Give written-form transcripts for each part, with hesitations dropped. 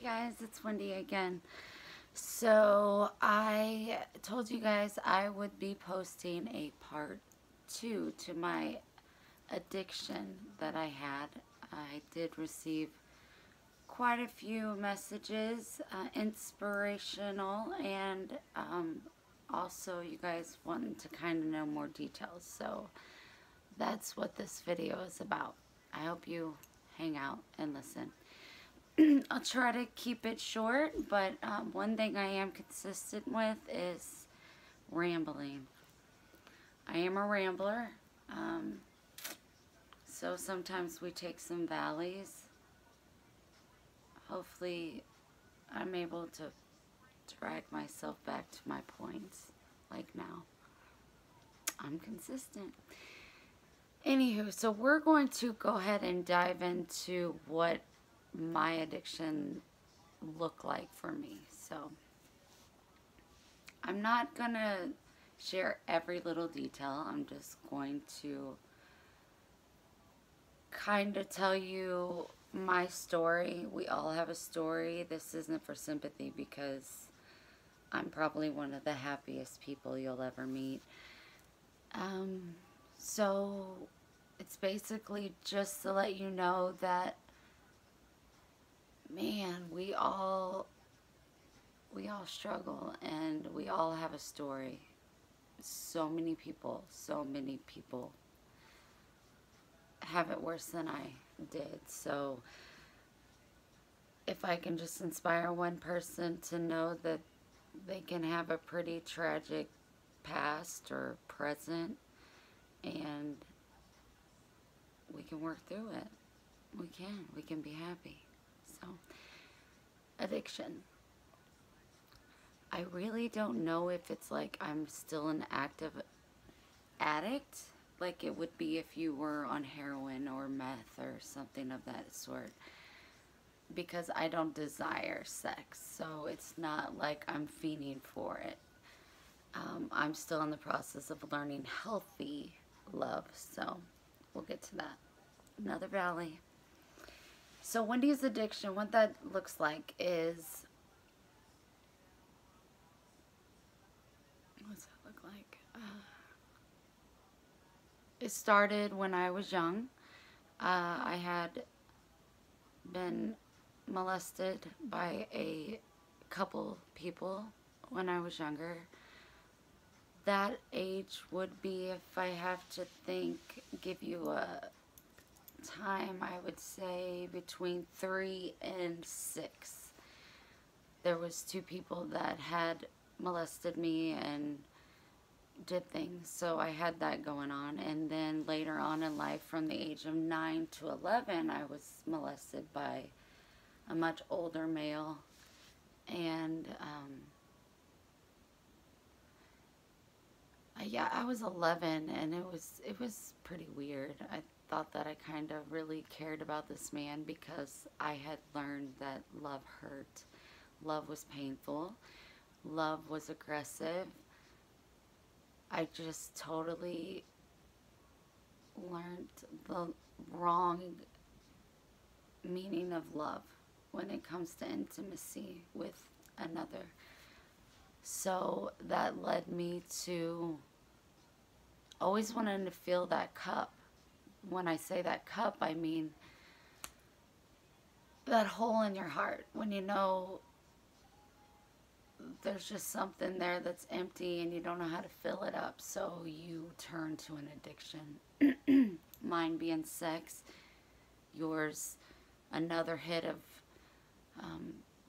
Guys, it's Wendy again. So I told you guys I would be posting a part 2 to my addiction that I had. I did receive quite a few messages, inspirational, and also you guys wanted to kind of know more details. So that's what this video is about. I hope you hang out and listen. I'll try to keep it short, but one thing I am consistent with is rambling. I am a rambler, so sometimes we take some valleys. Hopefully I'm able to drag myself back to my points, like now. I'm consistent. Anywho, so we're going to go ahead and dive into what my addiction looked like for me. So I'm not gonna share every little detail. I'm just going to kind of tell you my story. We all have a story. This isn't for sympathy because I'm probably one of the happiest people you'll ever meet. So it's basically just to let you know that, man, we all struggle and we all have a story. So many people have it worse than I did. So if I can just inspire one person to know that they can have a pretty tragic past or present, and we can work through it. We can be happy. So, addiction. I really don't know if it's like I'm still an active addict, like it would be if you were on heroin or meth or something of that sort, because I don't desire sex, so it's not like I'm fiending for it. I'm still in the process of learning healthy love, so we'll get to that. Another valley. So Wendy's addiction, what that looks like is, what's that look like? It started when I was young. I had been molested by a couple people when I was younger. That age would be, if I have to think, give you a time, I would say between 3 and 6. There was 2 people that had molested me and did things, so I had that going on. And then later on in life, from the age of 9 to 11, I was molested by a much older male, and yeah, I was 11, and it was pretty weird. I thought that I kind of really cared about this man because I had learned that love hurt, love was painful, love was aggressive. I just totally learned the wrong meaning of love when it comes to intimacy with another. So that led me to always wanting to fill that cup. When I say that cup, I mean that hole in your heart when you know there's just something there that's empty and you don't know how to fill it up, so you turn to an addiction. Mine being sex, yours another hit of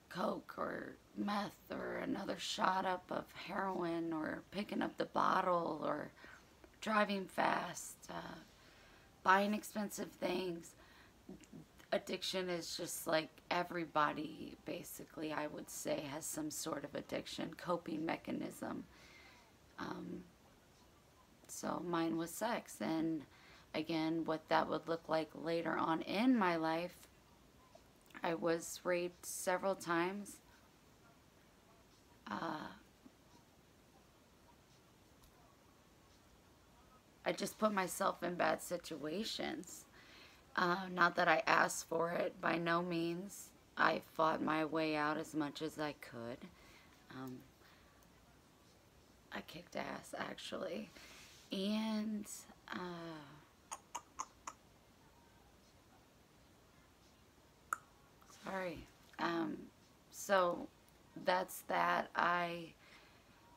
coke or meth, or another shot up of heroin, or picking up the bottle, or driving fast, buying expensive things. Addiction is just like everybody, basically, I would say, has some sort of addiction, coping mechanism. So mine was sex, and again, what that would look like later on in my life. I was raped several times. I just put myself in bad situations. Not that I asked for it, by no means. I fought my way out as much as I could. Um, I kicked ass, actually. And, sorry. Um, so that's that.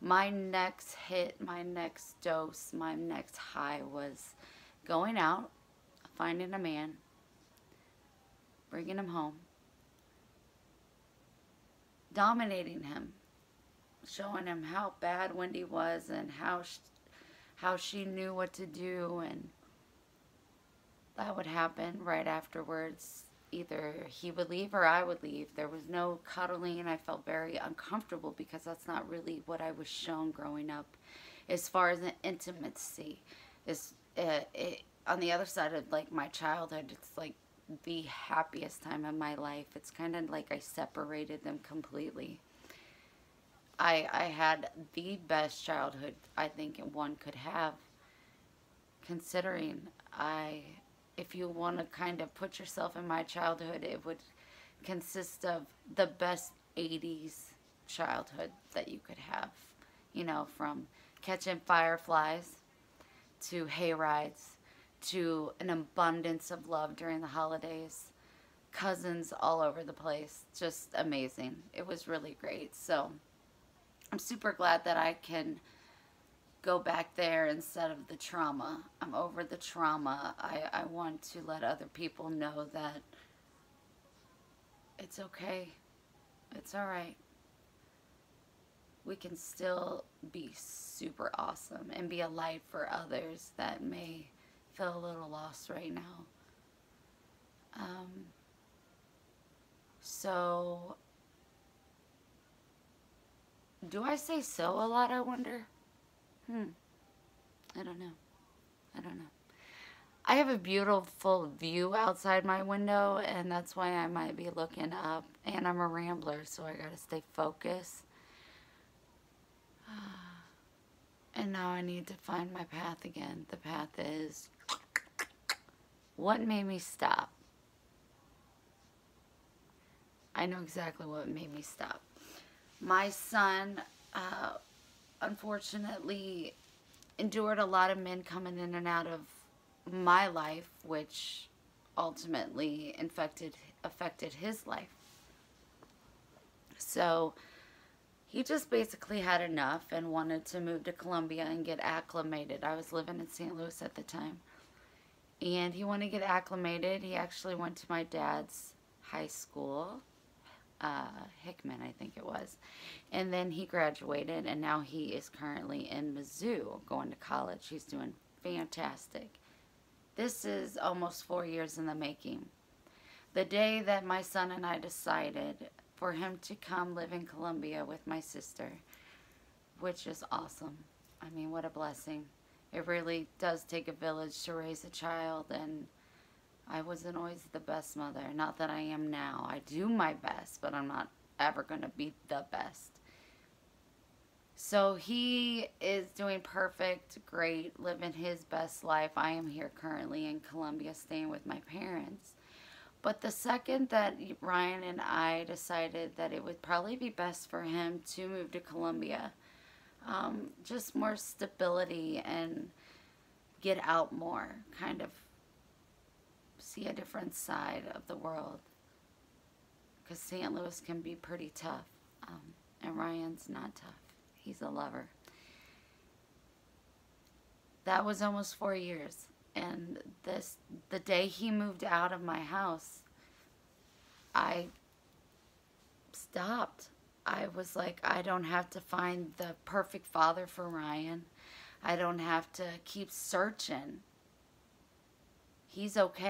My next hit, my next dose, my next high was going out, finding a man, bringing him home, dominating him, showing him how bad Wendy was and how she knew what to do, and that would happen right afterwards. Either he would leave or I would leave. There was no cuddling, and I felt very uncomfortable because that's not really what I was shown growing up as far as an intimacy. Is on the other side of like my childhood, it's like the happiest time of my life. It's kind of like I separated them completely. I had the best childhood I think one could have, considering if you want to kind of put yourself in my childhood, it would consist of the best 80s childhood that you could have. You know, from catching fireflies to hay rides to an abundance of love during the holidays, cousins all over the place. Just amazing. It was really great. So I'm super glad that I can go back there instead of the trauma. I'm over the trauma. I want to let other people know that it's okay. It's alright. We can still be super awesome and be a light for others that may feel a little lost right now. So, do I say so a lot, I wonder? I don't know. I don't know. I have a beautiful view outside my window, and that's why I might be looking up. And I'm a rambler, so I gotta stay focused. And now I need to find my path again. The path is, what made me stop? I know exactly what made me stop. My son, unfortunately, endured a lot of men coming in and out of my life, which ultimately affected his life. So he just basically had enough and wanted to move to Columbia and get acclimated. I was living in St. Louis at the time. And he wanted to get acclimated. He actually went to my dad's high school, Hickman, I think it was. And then he graduated, and now he is currently in Mizzou going to college. He's doing fantastic. This is almost 4 years in the making. The day that my son and I decided for him to come live in Columbia with my sister, which is awesome. I mean, what a blessing. It really does take a village to raise a child, and I wasn't always the best mother. Not that I am now. I do my best, but I'm not ever going to be the best. So he is doing perfect, great, living his best life. I am here currently in Columbia staying with my parents. But the second that Ryan and I decided that it would probably be best for him to move to Columbia, just more stability and get out more, kind of see a different side of the world. Because St. Louis can be pretty tough, and Ryan's not tough. He's a lover. That was almost 4 years. And the day he moved out of my house, I stopped. I was like, I don't have to find the perfect father for Ryan. I don't have to keep searching. He's okay.